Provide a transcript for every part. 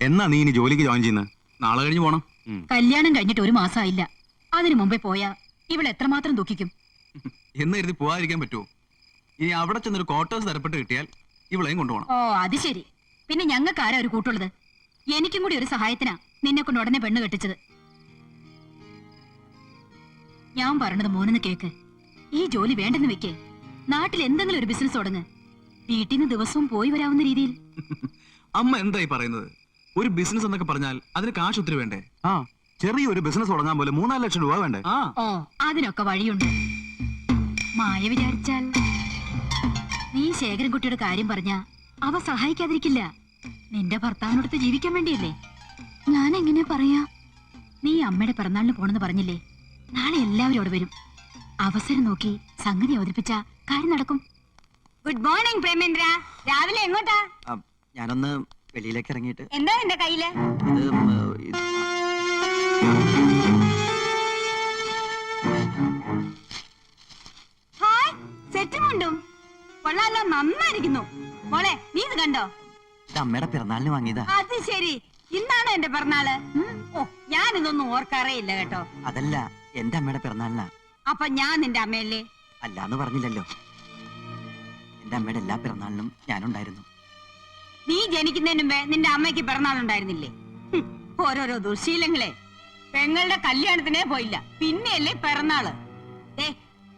എന്നാ നീ ഇനി ജോലിക്ക് ജോയിൻ ചെയ്യുന്നത്? നാളെ കഴിഞ്ഞ് പോണം. കല്യാണം കഴിഞ്ഞിട്ട് 1 മാസമായില്ല. അതിനു മുമ്പേ പോയാ ഇവിടെ എത്രമാത്രം ദുഃഖിക്കും. എന്ന് കരുതി പോവാതിരിക്കാൻ പറ്റുമോ? ഇനി അവിടെ ചെന്നൊരു ക്വാർട്ടേഴ്സ് തരപ്പെട്ട് കിട്ടിയാൽ ഇവളെയും കൊണ്ടുപോകണം. ഓ അത് ശരി. പിന്നെ ഞങ്ങൾക്ക് ആരാ ഒരു കൂട്ടുള്ളത്? എനിക്കും കൂടി ഒരു സഹായത്തിനാ നിന്നെ കൊണ്ട് ഉടനെ പെണ്ണ് കെട്ടിച്ചത്. ഞാൻ പറഞ്ഞത് മോനെന്ന് കേക്ക്. ഈ ജോലി വേണ്ടെന്ന് വെക്കേ. നാട്ടിൽ എന്തെങ്കിലും ഒരു ബിസിനസ് തുടങ്ങ്. വീട്ടിൽ നിന്ന് ദിവസവും പോയി വരാവുന്ന രീതിയിൽ. അമ്മ എന്തായി പറയുന്നത്? ഒരു ബിസിനസ് എന്നൊക്കെ പറഞ്ഞാൽ അതിന് കാശ് ഒത്തിരി വേണ്ടേ? ആ, ചെറിയൊരു ബിസിനസ് തുടങ്ങാൻ പോലെ 3-4 ലക്ഷം രൂപ വേണ്ടേ? ഓ അതിനൊക്കെ വഴിയുണ്ട്. മായ വിചാരിച്ചാൽ നീ ശേഖരൻകുട്ടിയുടെ കാര്യം പറഞ്ഞ അവ സഹായിക്കാതിരിക്കില്ല. നിന്റെ ഭർത്താവിനടുത്ത് ജീവിക്കാൻ വേണ്ടിയല്ലേ? ഞാൻ എങ്ങനെ പറയാ? നീ അമ്മയുടെ പിറന്നാളിന് പോണെന്ന് പറഞ്ഞില്ലേ? നാളെ എല്ലാവരും അവിടെ വരും. അവസരം നോക്കി സംഗതി അവതരിപ്പിച്ച കാര്യം നടക്കും. Good morning Premendra. രാവിലെ എങ്ങോട്ടാ? ഞാനൊന്ന് വെളിയിലേക്ക് ഇറങ്ങിയിട്ട്. എന്താ നിന്റെ കയ്യില്? ഹായ്, സെറ്റും കൊണ്ടും കൊള്ളാലോ, നന്നായിരിക്കുന്നു. മോളെ നീ ഇത് കണ്ടോ? ഇത് അമ്മയുടെ പിറന്നാളിന് വാങ്ങിയതാ. അത് ശരി, ഇന്നാണോ എന്റെ പിറന്നാള്? ഓ, ഞാനിതൊന്നും ഓർക്കാറേ ഇല്ല കേട്ടോ. അതല്ല, എന്റെ അമ്മയുടെ പിറന്നാളിനാ. അപ്പൊ ഞാൻ നിന്റെ അമ്മയല്ലേ? അല്ലാന്ന് പറഞ്ഞില്ലല്ലോ. എന്റെ അമ്മയുടെ എല്ലാ പിറന്നാളിനും ഞാനുണ്ടായിരുന്നു. നീ ജനിക്കുന്നതിന് മുമ്പേ നിന്റെ അമ്മയ്ക്ക് പിറന്നാളുണ്ടായിരുന്നില്ലേ? ഓരോരോ ദുശീലങ്ങളെ. പെങ്ങളുടെ കല്യാണത്തിനേ പോയില്ല, പിന്നെയല്ലേ പിറന്നാള്.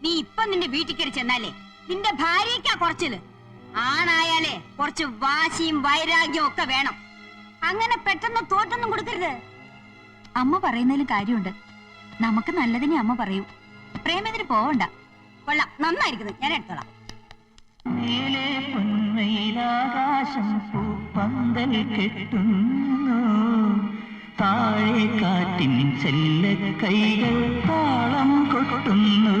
നീ ഇപ്പൊ നിന്റെ വീട്ടിൽ കയറി ചെന്നാലേ നിന്റെ ഭാര്യയ്ക്കാ കുറച്ചില്. ആണായാലേ കുറച്ച് വാശിയും വൈരാഗ്യവും ഒക്കെ വേണം. അങ്ങനെ പെട്ടെന്ന് തോറ്റൊന്നും കൊടുക്കരുത്. അമ്മ പറയുന്നതിലും കാര്യമുണ്ട്. നമുക്ക് നല്ലതിനെ അമ്മ പറയൂ. പ്രേമത്തിന് പോവണ്ട. കൊള്ളാം, നന്നായിരിക്കുന്നു. ഞാൻ എടുത്തോളാം. മേലെ പൊന്മയിലാകാശം പൂപ്പന്തൽ കെട്ടുന്നു, താഴെ കാറ്റിൻ ചെല്ല കൈകൾ താളം കൊട്ടുന്നു.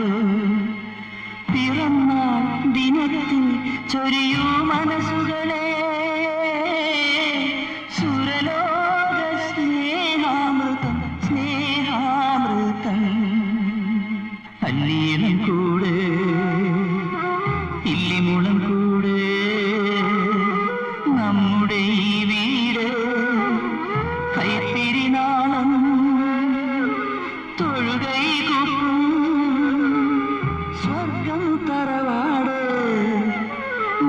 പിറന്നാൾ ദിനത്തിൽ ചൊരിയൂ മനസ്സുകളെ സുരലോക സ്നേഹാമൃതം, സ്നേഹാമൃതം. അല്ലീനം കൂടെ ഇല്ലിമുളം കൂടെ നമ്മുടെ ഈ വീട് കൈത്തിരിനാളം തൊഴുകൈ കൂപ്പും സ്വർഗം തറവാട്.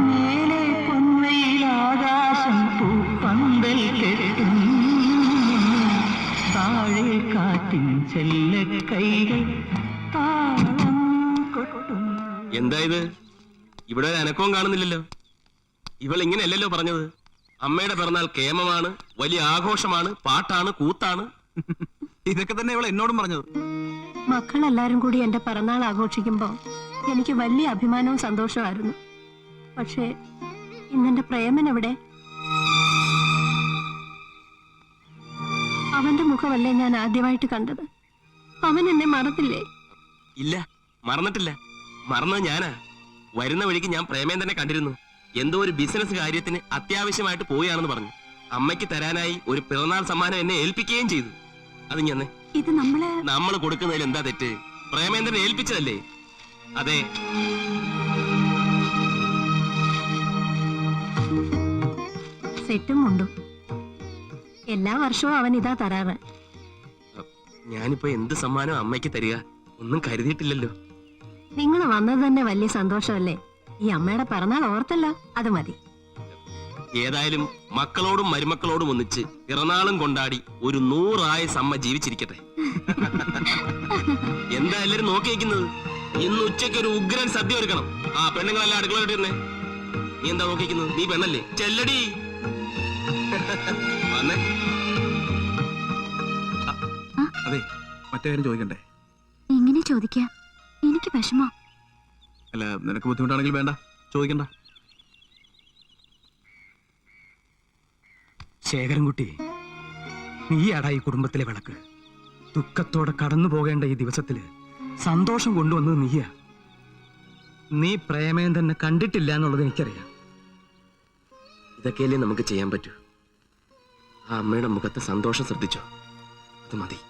മേലെ പൊന്മയിലാകാശം പൂപ്പന്തൽ കെട്ടും, താഴെ കാറ്റിൻ ചെല്ല കൈകൾ താളം കൊട്ടും. എന്തായത്? ഇവിടെ ഒരു അനക്കവും കാണുന്നില്ലല്ലോ. ഇവൾ ഇങ്ങനെയല്ലല്ലോ പറഞ്ഞത്. അമ്മയുടെ പിറന്നാൾ കേമമാണ്, വലിയ ആഘോഷമാണ്, പാട്ടാണ്, കൂത്താണ്. ഇതൊക്കെ തന്നെ ഇവൾ എന്നോടും പറഞ്ഞത്. മക്കളെല്ലാരും കൂടി എന്റെ പിറന്നാൾ ആഘോഷിക്കുമ്പോ എനിക്ക് വലിയ അഭിമാനവും സന്തോഷമായിരുന്നു. പക്ഷേ ഇന്നെന്റെ പ്രേമൻ എവിടെ? അവന്റെ മുഖമല്ലേ ഞാൻ ആദ്യമായിട്ട് കണ്ടത്. അവൻ എന്നെ മറന്നില്ലേ? ഇല്ല, മറന്നിട്ടില്ല. മറന്നത് ഞാനാ. വരുന്ന വഴിക്ക് ഞാൻ പ്രേമേന്ദ്രനെ കണ്ടിരുന്നു. എന്തോ ഒരു ബിസിനസ് കാര്യത്തിന് അത്യാവശ്യമായിട്ട് പോവുകയാണെന്ന് പറഞ്ഞു. അമ്മയ്ക്ക് തരാനായി ഒരു പിറന്നാൾ സമ്മാനം എന്നെ ഏൽപ്പിക്കുകയും ചെയ്തു. അത് ഞാൻ ഇത് നമ്മൾ കൊടുക്കുന്നതിൽ എന്താ തെറ്റ്? പ്രേമേന്ദ്രനെ ഏൽപ്പിച്ചതല്ലേ? അതെ. സെറ്റും ഉണ്ടു. എല്ലാ വർഷവും അവൻ ഇതാ തരാറ്. ഞാനിപ്പോ എന്ത് സമ്മാനം അമ്മയ്ക്ക് തരിക? ഒന്നും കരുതിയിട്ടില്ലല്ലോ. നിങ്ങൾ വന്നത് തന്നെ വലിയ സന്തോഷമല്ലേ? ഈ അമ്മയുടെ പിറന്നാൾ ഓർത്തല്ലോ, അത് മതി. ഏതായാലും മക്കളോടും മരുമക്കളോടും ഒന്നിച്ച് പിറന്നാളും കൊണ്ടാടി ഒരു 100 ആയുസ്സ് അമ്മ ജീവിച്ചിരിക്കട്ടെ. എന്താ എല്ലാരും നോക്കിയിരിക്കുന്നത്? ഇന്ന് ഉച്ചയ്ക്ക് ഒരു ഉഗ്രൻ സദ്യ ഒരുക്കണം. ആ പെണ്ണുങ്ങളെല്ലാം അടുക്കളോട്ട് ഇരുന്നേ. നീ എന്താ നോക്കിക്കുന്നത്? നീ പെണ്ണല്ലേ? ചെല്ലടി വന്നേ. അതെ, മറ്റേ കാര്യം ചോദിക്കണ്ടേ? എങ്ങനെ ചോദിക്കാം? എനിക്ക് വിഷമോ? അല്ല, നിനക്ക് ബുദ്ധിമുട്ടാണെങ്കിൽ വേണ്ട, ചോദിക്കണ്ട. ശേഖരൻകുട്ടി, നീയാടാ ഈ കുടുംബത്തിലെ വിളക്ക്. ദുഃഖത്തോടെ കടന്നു പോകേണ്ട ഈ ദിവസത്തില് സന്തോഷം കൊണ്ടുവന്നത് നീയാ. നീ പ്രേമേന്ദ്രനെ കണ്ടിട്ടില്ല എന്നുള്ളത് എനിക്കറിയാം. ഇതൊക്കെയല്ലേ നമുക്ക് ചെയ്യാൻ പറ്റൂ. ആ അമ്മയുടെ മുഖത്തെ സന്തോഷം ശ്രദ്ധിച്ചോ? അത് മതി.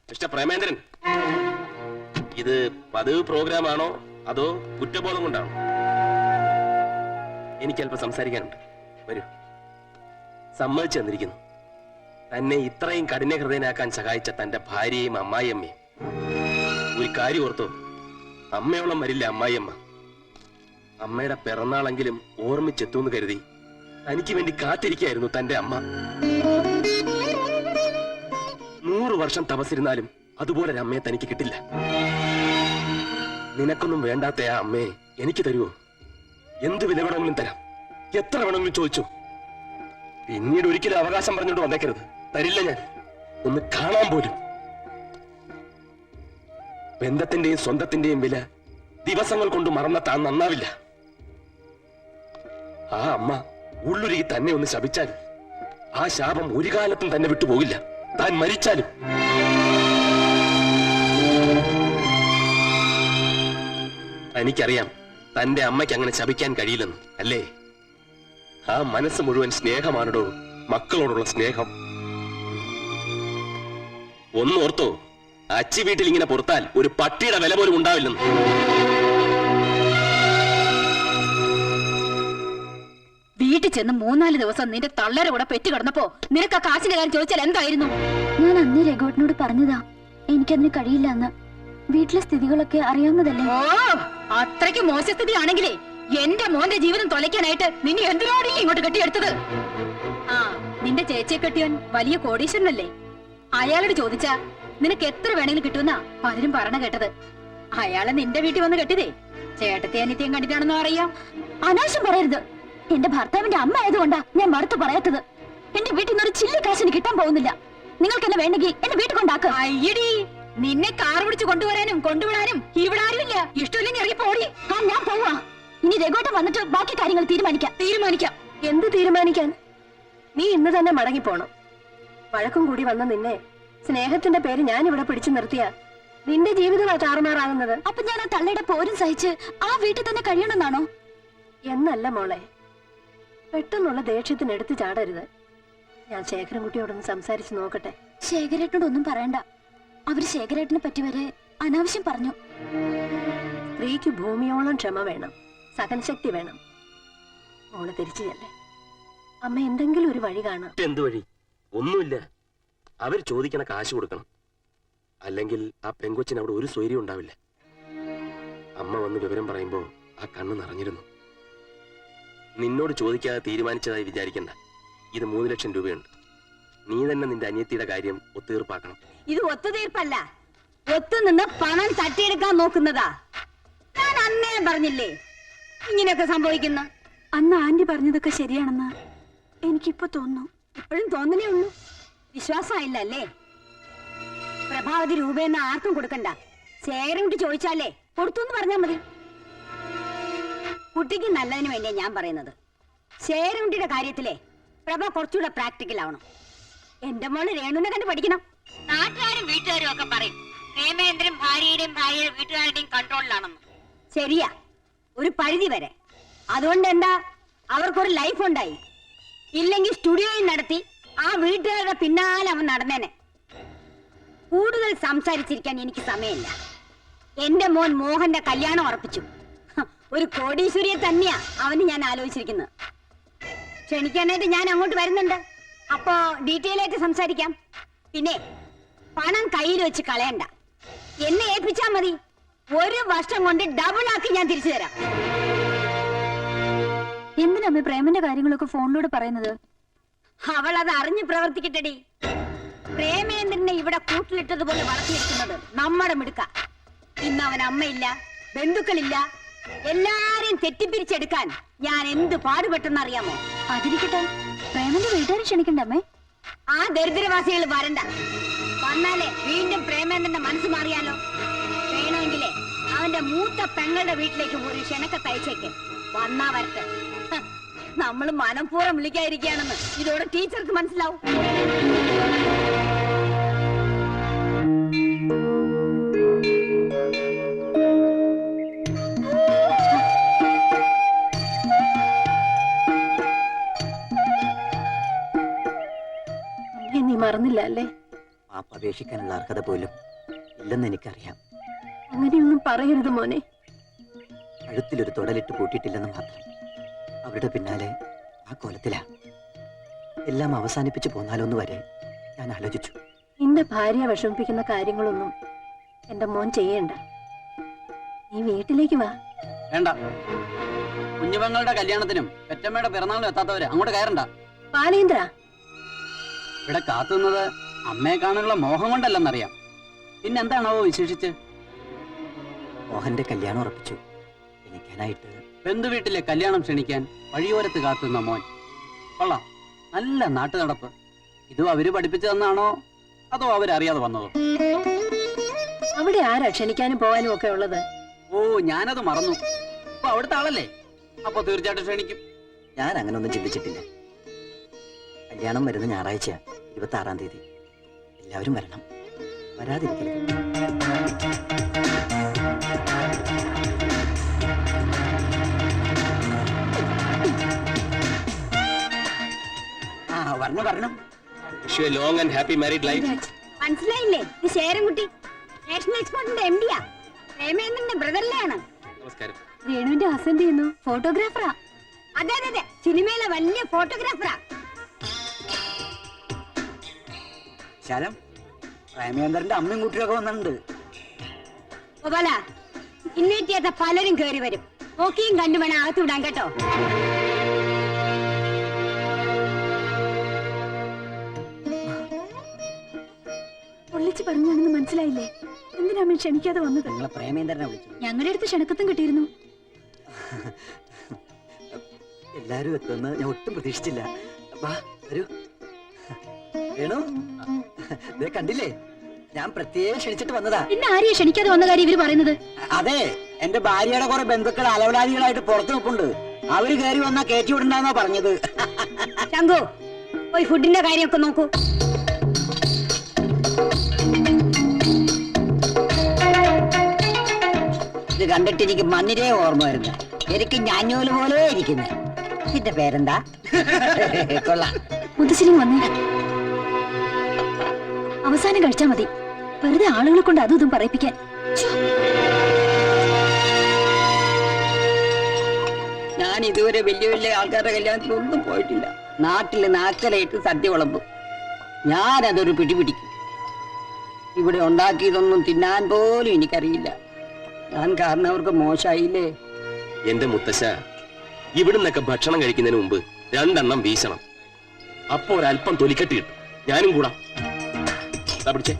മിസ്റ്റർ പ്രേമേന്ദ്രൻ, ഇത് പതിവ് പ്രോഗ്രാം ആണോ അതോ കുറ്റബോധം കൊണ്ടാണോ? എനിക്ക് അല്പം സംസാരിക്കാനുണ്ട്. വരൂ. സമ്മതിച്ചു തന്നിരിക്കുന്നു. തന്നെ ഇത്രയും കഠിന ഹൃദയനാക്കാൻ സഹായിച്ച തന്റെ ഭാര്യയും അമ്മായിയമ്മയും. ഒരു കാര്യം ഓർത്തോ, അമ്മയോളം വരില്ല അമ്മായിയമ്മ. അമ്മയുടെ പിറന്നാളെങ്കിലും ഓർമ്മിച്ചെത്തുമെന്ന് കരുതി തനിക്ക് വേണ്ടി കാത്തിരിക്കായിരുന്നു തന്റെ അമ്മ. 100 വർഷം തപസ്സിരുന്നാലും അതുപോലെ ഒരു അമ്മയെ തനിക്ക് കിട്ടില്ല. നിനക്കൊന്നും വേണ്ടാത്ത ആ അമ്മയെ എനിക്ക് തരുമോ? എന്ത് വില വേണമെങ്കിലും തരാം, എത്ര വേണമെങ്കിലും ചോദിച്ചു. പിന്നീട് ഒരിക്കലും അവകാശം പറഞ്ഞോണ്ട് വന്നേക്കരുത്. തരില്ല ഞാൻ, ഒന്ന് കാണാൻ പോലും. ബന്ധത്തിന്റെയും സ്വന്തത്തിന്റെയും വില ദിവസങ്ങൾ കൊണ്ട് മറന്ന താൻ നന്നാവില്ല. ആ അമ്മ ഉള്ളുരുകി തന്നെ ഒന്ന് ശപിച്ചാൽ ആ ശാപം ഒരു കാലത്തും തന്നെ വിട്ടുപോകില്ല, താൻ മരിച്ചാലും. എനിക്കറിയാം തന്റെ അമ്മയ്ക്ക് അങ്ങനെ ശപിക്കാൻ കഴിയില്ലെന്ന്, അല്ലേ? ആ മനസ്സ് മുഴുവൻ സ്നേഹമാണോ, മക്കളോടുള്ള സ്നേഹം. ഒന്നോർത്തോ, അച്ചി വീട്ടിൽ ഇങ്ങനെ പുറത്താൽ ഒരു പട്ടിയുടെ വില പോലും ഉണ്ടാവില്ലെന്ന്. വീട്ടിൽ ചെന്ന് 3-4 ദിവസം നിന്റെ തള്ളരെ കൂടെ പെറ്റു കിടന്നപ്പോ നിനക്ക് ആ കാശിന്റെ കാര്യം ചോദിച്ചാൽ എന്തായിരുന്നു? ഞാൻ അന്ന് രഘുവേട്ടനോട് പറഞ്ഞതാ എനിക്കതിന് കഴിയില്ല എന്ന്. വീട്ടിലെ സ്ഥിതികളൊക്കെ അറിയാവുന്നതല്ലേ. ഓ, അത്രയ്ക്ക് മോശസ്ഥിതി ആണെങ്കിലേ എന്റെ മോന്റെ ജീവിതം തൊലയ്ക്കാനായിട്ട് നിന്നെ എന്തിനോട് ഇങ്ങോട്ട് കെട്ടിയെടുത്തത്? ആ, നിന്റെ ചേച്ചിയെ കെട്ടിയവൻ വലിയ കോടീശ്വരനല്ലേ? അയാളോട് ചോദിച്ചാ നിനക്ക് എത്ര വേണമെങ്കിലും കിട്ടുമെന്നാ പലരും പറഞ്ഞ കേട്ടത്. അയാളെ നിന്റെ വീട്ടിൽ വന്ന് കെട്ടിയതേ ചേട്ടത്തെ അനിത്യം കണ്ടിട്ടാണെന്നോ അറിയാം. അനാവശ്യം പറയരുത്. എന്റെ ഭർത്താവിന്റെ അമ്മ ആയതുകൊണ്ടാ ഞാൻ മറുത്തു പറയാത്തത്. എന്റെ വീട്ടിൽ നിന്ന് ഒരു ചില്ലി കാശിന് കിട്ടാൻ പോകുന്നില്ല. നിങ്ങൾക്ക് എന്നെ വേണമെങ്കിൽ എന്റെ വീട്ടിൽ കൊണ്ടാക്കുക. അയ്യടി, നിന്നെ കാർ പിടിച്ച് കൊണ്ടുവരാനും കൊണ്ടുവിടാനും ഇവിടെ ആരുമില്ല. ഇഷ്ടമില്ലെങ്കിൽ ഇറങ്ങി പോടി. ആ, ഞാൻ പോവാ. ഇനി രഘുവേട്ടൻ വന്നിട്ട് ബാക്കി കാര്യങ്ങൾ തീരുമാനിക്കാം. എന്ത് തീരുമാനിക്കാൻ? നീ ഇന്ന് തന്നെ മടങ്ങിപ്പോണം. വഴക്കും കൂടി വന്ന നിന്നെ സ്നേഹത്തിന്റെ പേര് ഞാൻ ഇവിടെ പിടിച്ചു നിർത്തിയ നിന്റെ ജീവിതമാ ചാറുമാറാകുന്നത്. അപ്പൊ ഞാൻ ആ തള്ളയുടെ പോരും സഹിച്ച് ആ വീട്ടിൽ തന്നെ കഴിയണമെന്നാണോ? എന്നല്ല മോളെ, പെട്ടെന്നുള്ള ദേഷ്യത്തിന് എടുത്തു ചാടരുത്. ഞാൻ ശേഖരൻകുട്ടിയോടൊന്ന് സംസാരിച്ച് നോക്കട്ടെ. ശേഖരേട്ടനോടൊന്നും പറയണ്ട. അവര് ശേഖരേട്ടനെ പറ്റി വരെ അനാവശ്യം പറഞ്ഞു. സ്ത്രീക്ക് ഭൂമിയോളം ക്ഷമ വേണം, സഹനശക്തി വേണം. മോള് തിരിച്ചു ചെല്ലേ. അമ്മ എന്തെങ്കിലും ഒരു വഴി കാണാം. എന്ത് വഴി? ഒന്നുമില്ല. അവർ ചോദിക്കണ കാശ് കൊടുക്കണം, അല്ലെങ്കിൽ ആ പെങ്കൊച്ചിന് അവിടെ ഒരു സ്വൈര്യം ഉണ്ടാവില്ല. അമ്മ വന്ന് വിവരം പറയുമ്പോ ആ കണ്ണ് നിറഞ്ഞിരുന്നു. നിന്നോട് ചോദിക്കാതെ തീരുമാനിച്ചതായി വിചാരിക്കണ്ട. ഇത് 3 ലക്ഷം രൂപയുണ്ട്. നീ തന്നെ നിന്റെ അനിയത്തിയുടെ കാര്യം ഒത്തുതീർപ്പാക്കണം. ഇത് ഒത്തുതീർപ്പല്ല, ഒത്തുനിന്ന് പണം തട്ടിയെടുക്കാൻ നോക്കുന്നതാ. ഞാൻ അന്നേ പറഞ്ഞില്ലേ ഇങ്ങനെയൊക്കെ സംഭവിക്കുന്നു. അന്ന് ആന്റി പറഞ്ഞതൊക്കെ ശരിയാണെന്ന് എനിക്കിപ്പോ തോന്നുന്നു. ഇപ്പോഴും തോന്നലേ ഉള്ളൂ, വിശ്വാസമായില്ല അല്ലേ? പ്രഭാവതി രൂപയെന്ന് ആർക്കും കൊടുക്കണ്ട. ശേഖരൻകുട്ടി ചോദിച്ചാലേ കൊടുത്തു എന്ന് പറഞ്ഞാൽ മതി. കുട്ടിക്ക് നല്ലതിന് വേണ്ടിയാ ഞാൻ പറയുന്നത്. ശേഖരൻകുട്ടിയുടെ കാര്യത്തിലെ പ്രഭ കുറച്ചുകൂടെ പ്രാക്ടിക്കൽ ആവണം. എന്റെ മോള് രേണുവിനെ കണ്ട് പഠിക്കണം. നാട്ടുകാരും വീട്ടുകാരും ഒക്കെ പറയും പ്രേമേന്ദ്രൻ ഭാര്യയുടെയും ഭാര്യയുടെ വീട്ടുകാരുടെയും കൺട്രോളിലാണെന്ന്. ശരിയാ, ഒരു പരിധി വരെ. അതുകൊണ്ട് എന്താ, അവർക്കൊരു ലൈഫ് ഉണ്ടായി. ഇല്ലെങ്കിൽ സ്റ്റുഡിയോയിൽ നടത്തി ആ വീട്ടുകാരുടെ പിന്നാലെ അവൻ നടന്നേനെ. കൂടുതൽ സംസാരിച്ചിരിക്കാൻ എനിക്ക് സമയമില്ല. എന്റെ മോൻ മോഹന്റെ കല്യാണം ഉറപ്പിച്ചു. ഒരു കോടീശ്വരിയെ തന്നെയാ അവന് ഞാൻ ആലോചിച്ചിരിക്കുന്നത്. ക്ഷണിക്കാനായിട്ട് ഞാൻ അങ്ങോട്ട് വരുന്നുണ്ട്. അപ്പോ ഡീറ്റെയിൽ ആയിട്ട് സംസാരിക്കാം. പിന്നെ പണം കയ്യിൽ വെച്ച് കളയണ്ട, എന്നെ ഏൽപ്പിച്ചാ മതി. 1 വർഷം കൊണ്ട് ഡബിൾ ആക്കി ഞാൻ തിരിച്ചു തരാം. എന്തിനാ പ്രേമന്റെ കാര്യങ്ങളൊക്കെ ഫോണിലൂടെ പറയുന്നത്? അവൾ അത് അറിഞ്ഞു പ്രവർത്തിക്കട്ടെടി. പ്രേമേന്ദ്രനെ ഇവിടെ കൂട്ടിലിട്ടതുപോലെ വളർത്തിയിരിക്കുന്നത് നമ്മുടെ മിടുക്ക. ഇന്ന് അവൻ അമ്മയില്ല, ബന്ധുക്കളില്ല. എല്ലാരെയും തെറ്റിപ്പിരിച്ചെടുക്കാൻ ഞാൻ എന്ത് പാടുപെട്ടെന്നറിയാമോ? അതിരിക്കട്ടെ, പ്രേമന്റെ വീട്ടുകാരെ ക്ഷണിക്കണ്ടമ്മേ. ആ ദരിദ്രവാസികൾ വരണ്ട. വന്നാലേ വീണ്ടും പ്രേമേന്ദ്രന്റെ മനസ്സ് മാറിയാലോ? വേണമെങ്കിലേ അവന്റെ മൂത്ത പെങ്ങളുടെ വീട്ടിലേക്ക് ഒരു ക്ഷണക്കത്ത് അയച്ചേക്ക്. വന്നാ വരട്ടെ. നമ്മൾ മനഃപൂർവ്വം വിളിക്കാതിരിക്കുകയാണെന്ന് ഇതോടെ ടീച്ചർക്ക് മനസ്സിലാവും. നീ മറന്നില്ല അല്ലേ? മാപ്പ് അപേക്ഷിക്കാനുള്ള അർഹത പോലും ഇല്ലെന്ന് എനിക്കറിയാം. അങ്ങനെയൊന്നും പറയരുത് മോനെ. കഴുത്തിലൊരു തൊടലിട്ട് പൂട്ടിയിട്ടില്ലെന്ന് മാത്രം. അവരുടെ പിന്നാലെ ആ കോലത്തിലാ. എല്ലാം അവസാനിപ്പിച്ചു പോന്നാലോന്ന് വരെ ഞാൻ ആലോചിച്ചു. നിന്റെ ഭാര്യയെ വിഷമിപ്പിക്കുന്ന കാര്യങ്ങളൊന്നും എന്റെ മോൻ ചെയ്യണ്ട. നീ വീട്ടിലേക്ക് വാ. വേണ്ട. കുഞ്ഞുപെങ്ങളുടെ കല്യാണത്തിനും പെറ്റമ്മയുടെ പിറന്നാളിനും എത്താത്തവര് അങ്ങോട്ട് കയറണ്ട. ബാലേന്ദ്ര, ഇവിടെ കാത്തുന്നത് അമ്മയെ കാണാനുള്ള മോഹം കൊണ്ടല്ലെന്നറിയാം. പിന്നെന്താണാവോ വിശേഷിച്ച്? മോഹന്റെ കല്യാണം ഉറപ്പിച്ചു. ക്ഷണിക്കാനായിട്ട് ബന്ധുവീട്ടിലെ കല്യാണം ക്ഷണിക്കാൻ വഴിയോരത്ത് കാത്തുന്ന മോൻ. കൊള്ളാം, നല്ല നാട്ടു നടപ്പ്. ഇതും അവര് പഠിപ്പിച്ചു തന്നാണോ അതോ അവരറിയാതെ വന്നതോ? അവിടെ ആരാ ക്ഷണിക്കാനും പോകാനും ഒക്കെ ഉള്ളത്? ഓ, ഞാനത് മറന്നു. ഇപ്പൊ അവിടുത്തെ ആളല്ലേ, അപ്പൊ തീർച്ചയായിട്ടും ക്ഷണിക്കും. ഞാൻ അങ്ങനെ ഒന്നും ചിന്തിച്ചിട്ടില്ല. കല്യാണം വരുന്ന ഞായറാഴ്ച 26-ാം തീയതി. എല്ലാവരും വരണം, വരാതിരിക്കരുത്. വരണം. Wish you a long and happy married life. മനസ്സിലായില്ലേ? ഇത് ശേരൻകുട്ടി, നാഷണൽ എക്സ്പോർട്ടിന്റെ എംഡിയാ. പ്രേമേന്ദ്രന്റെ ബ്രദറിലെയാണ്. നമസ്കാരം. രേണുവിന്റെ ഹസ്ബൻഡ് ചെയ്യുന്നു, ഫോട്ടോഗ്രാഫറാ. അതെ അതെ, സിനിമയിലെ വലിയ ഫോട്ടോഗ്രാഫറാ. ശാലം, പ്രേമേന്ദ്രന്റെ അമ്മയും കുട്ടിയൊക്കെ വന്നിട്ടുണ്ട്. ഗോപാല, ഇന്നേറ്റിയാത്ത പലരും കേറി വരും. നോക്കിയും കണ്ടു വേണം അകത്ത് വിടാൻ കേട്ടോ. പൊള്ളിച്ച് പറഞ്ഞാണെന്ന് മനസ്സിലായില്ലേ? എന്തിനാ അമ്മ ക്ഷണിക്കാതെ വന്നത്? നിങ്ങളെ പ്രേമേന്ദ്രനെ വിളിച്ചു. ഞങ്ങളുടെ അടുത്ത് ക്ഷണക്കത്തും കിട്ടിയിരുന്നു. എല്ലാരും എത്തുമെന്ന് ഞാൻ ഒട്ടും പ്രതീക്ഷിച്ചില്ല. വാ, വരൂ. വേണു, ദേ കണ്ടില്ലേ, ഞാൻ പ്രത്യേകം ക്ഷണിച്ചിട്ട് വന്നതാ. പിന്നെ ആരെയാ ക്ഷണിക്കാതെ വന്ന കാര്യം ഇവര് പറയുന്നത്? അതെ, എന്റെ ഭാര്യയുടെ കുറെ ബന്ധുക്കൾ അലവലാദികളായിട്ട് പുറത്തു നിൽപ്പുണ്ട്. അവര് കയറി വന്നാ കയറ്റി വിടണ്ടെന്നാ പറഞ്ഞത്. ശംഖു, പോയി ഫുഡിന്റെ കാര്യമൊക്കെ നോക്കൂ. ഇത് കണ്ടിട്ട് എനിക്ക് മണ്ണിരേ ഓർമ്മ വരുന്നു. എനിക്ക് ഞാഞ്ഞൂല് പോലെ ഇരിക്കുന്നത്. ഇതിന്റെ പേരെന്താ? കൊള്ളാം. മുത്തശ്ശനും വന്നേ. അവസാനം കഴിച്ചാ മതി, വെറുതെ ആളുകളെ കൊണ്ട് അതും ഇതും പറയിപ്പിക്കാൻ. ഞാൻ ഇതുവരെ വലിയ വലിയ ആൾക്കാരുടെ കല്യാണത്തിലൊന്നും പോയിട്ടില്ല. നാട്ടില് നാക്കലായിട്ട് സദ്യ വിളമ്പും. ഞാനതൊരു പിടിപിടിക്കും. ഇവിടെ ഉണ്ടാക്കിയതൊന്നും തിന്നാൻ പോലും എനിക്കറിയില്ല. ഞാൻ കാരണം അവർക്ക് മോശമായില്ലേ? എന്റെ മുത്തശ്ശ, ഇവിടുന്നൊക്കെ ഭക്ഷണം കഴിക്കുന്നതിന് മുമ്പ് 2 എണ്ണം വീശണം. അപ്പൊ ഒരല്പം തൊലിക്കട്ടി കിട്ടും. ഞാനും കൂടാ. പിടിച്ചേ.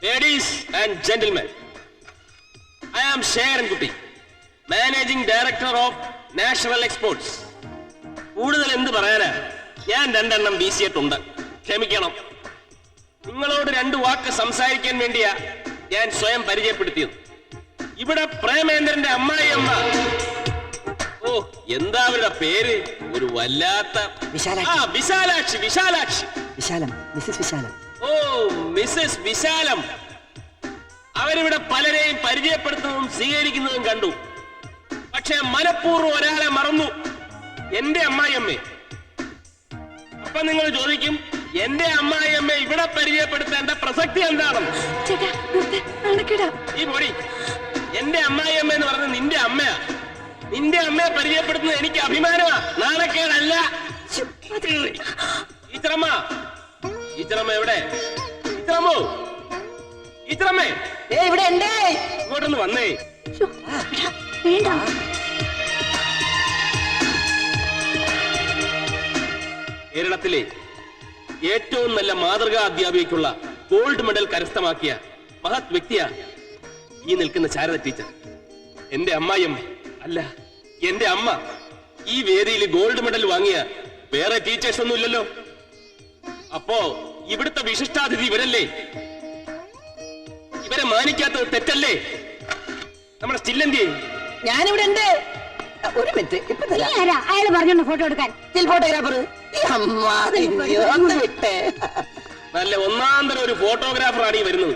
Ladies and gentlemen, I am Sherankutty, managing director of national exports. കൂടുതൽ എന്ത് പറയാനാ, ഞാൻ 2 എണ്ണം വീശിയിട്ടുണ്ട്. ക്ഷമിക്കണം. നിങ്ങളോട് 2 വാക്ക് സംസാരിക്കാൻ വേണ്ടിയാ ഞാൻ സ്വയം പരിചയപ്പെടുത്തിയത്. ഇവിടെ പ്രേമേന്ദ്രന്റെ അമ്മായിയമ്മ. ഓ, എന്താ അവരുടെ പേര്? ഒരു വല്ലാത്ത വിശാലാക്ഷി. വിശാലം, മിസ്സസ് വിശാലം. ഓ, മിസ്സസ് വിശാലം. അവരിവിടെ പലരെയും പരിചയപ്പെടുത്തുന്നതും സ്വീകരിക്കുന്നതും കണ്ടു. പക്ഷെ മനഃപൂർവ്വം ഒരാളെ മറന്നു, എന്റെ അമ്മായിയമ്മേ. അപ്പൊ നിങ്ങൾ ചോദിക്കും, എന്റെ അമ്മായിയമ്മയെ ഇവിടെ പരിചയപ്പെടുത്തേണ്ട പ്രസക്തി എന്താണെന്ന്. ഈ പൊടി, എന്റെ അമ്മായിയമ്മ എന്ന് പറഞ്ഞത് നിന്റെ അമ്മയാ. നിന്റെ അമ്മയെ പരിചയപ്പെടുത്തുന്നത് എനിക്ക് അഭിമാനമാ, നാണക്കേടല്ല. ടീച്ചറമ്മ, ടീച്ചറമ്മ എവിടെ? ടീച്ചറമ്മോ, ടീച്ചറമ്മേ, ഇവിടെ ഇങ്ങോട്ടൊന്ന് വന്നേ. കേരളത്തിലെ ഏറ്റവും നല്ല മാതൃകാ അധ്യാപികയ്ക്കുള്ള ഗോൾഡ് മെഡൽ കരസ്ഥമാക്കിയ മഹത് വ്യക്തിയാ ഈ നിൽക്കുന്ന ശാരദ ടീച്ചർ. എന്റെ അമ്മായിയമ്മ അല്ല, എന്റെ അമ്മ. ഈ വേദിയിൽ ഗോൾഡ് മെഡൽ വാങ്ങിയ വേറെ ടീച്ചേഴ്സ് ഒന്നും ഇല്ലല്ലോ. അപ്പോ ഇവിടുത്തെ വിശിഷ്ടാതിഥി ഇവരല്ലേ? ഇവരെ മാനിക്കാത്തത് തെറ്റല്ലേ? നമ്മുടെ സ്റ്റില്ലെന്തിയെ? ഞാനിവിടെ ഉണ്ട്. ഒരു മിനിറ്റ്, ഇപ്പൊ അയാൾ പറഞ്ഞോണ്ട് ഫോട്ടോ എടുക്കാൻ. ഫോട്ടോഗ്രാഫർ നല്ല ഒന്നാന്തരം ഒരു ഫോട്ടോഗ്രാഫറാണ് ഈ വരുന്നത്.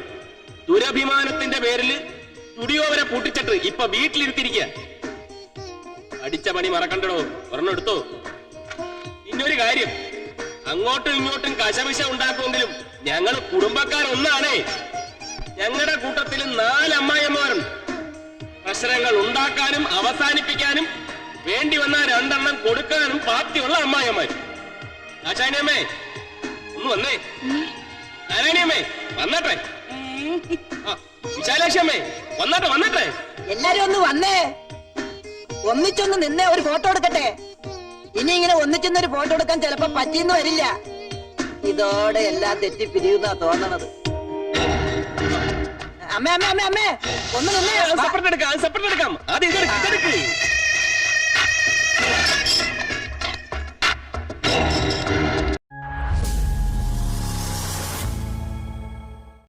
ദുരഭിമാനത്തിന്റെ പേരിൽ സ്റ്റുഡിയോ വരെ പൂട്ടിച്ചിട്ട് ഇപ്പൊ വീട്ടിലിരുത്തിരിക്കുക. അടിച്ച പണി മറക്കണ്ടടോ, ഒരെണ്ണം എടുത്തോ. ഇന്നൊരു കാര്യം, അങ്ങോട്ടും ഇങ്ങോട്ടും കശപിശ ഉണ്ടാക്കുമെങ്കിലും ഞങ്ങൾ കുടുംബക്കാരൊന്നാണേ. ഞങ്ങളുടെ കൂട്ടത്തിൽ 4 അമ്മായിയമ്മമാരുണ്ട്. പ്രശ്നങ്ങൾ ഉണ്ടാക്കാനും അവസാനിപ്പിക്കാനും വേണ്ടി വന്ന 2 എണ്ണം കൊടുക്കാനും പ്രാപ്തിയുള്ള അമ്മായിയമ്മമാർ. ആശാനിയമ്മേ ഒന്ന് വന്നേ. നാരായണിയമ്മേ വന്നട്ടെ. വിശാലാക്ഷമ്മേ വന്നട്ടെ. എല്ലാരും ഒന്ന് വന്നേ, ഒന്നിച്ചൊന്ന് നിന്നേ ഒരു ഫോട്ടോ എടുക്കട്ടെ. ഇനി ഇങ്ങനെ ഒന്നിച്ചൊന്നൊരു ഫോട്ടോ എടുക്കാൻ ചിലപ്പോ പറ്റിയെന്ന് വരില്ല. ഇതോടെ എല്ലാം തെറ്റി പിരിയുന്നാ തോന്നണത്. അമ്മേ അമ്മേ അമ്മേ അമ്മേ ഒന്ന് നിന്നേ. സെപ്പറേറ്റ് എടുക്കാം. ആദ്യം ഇതെടുക്ക്.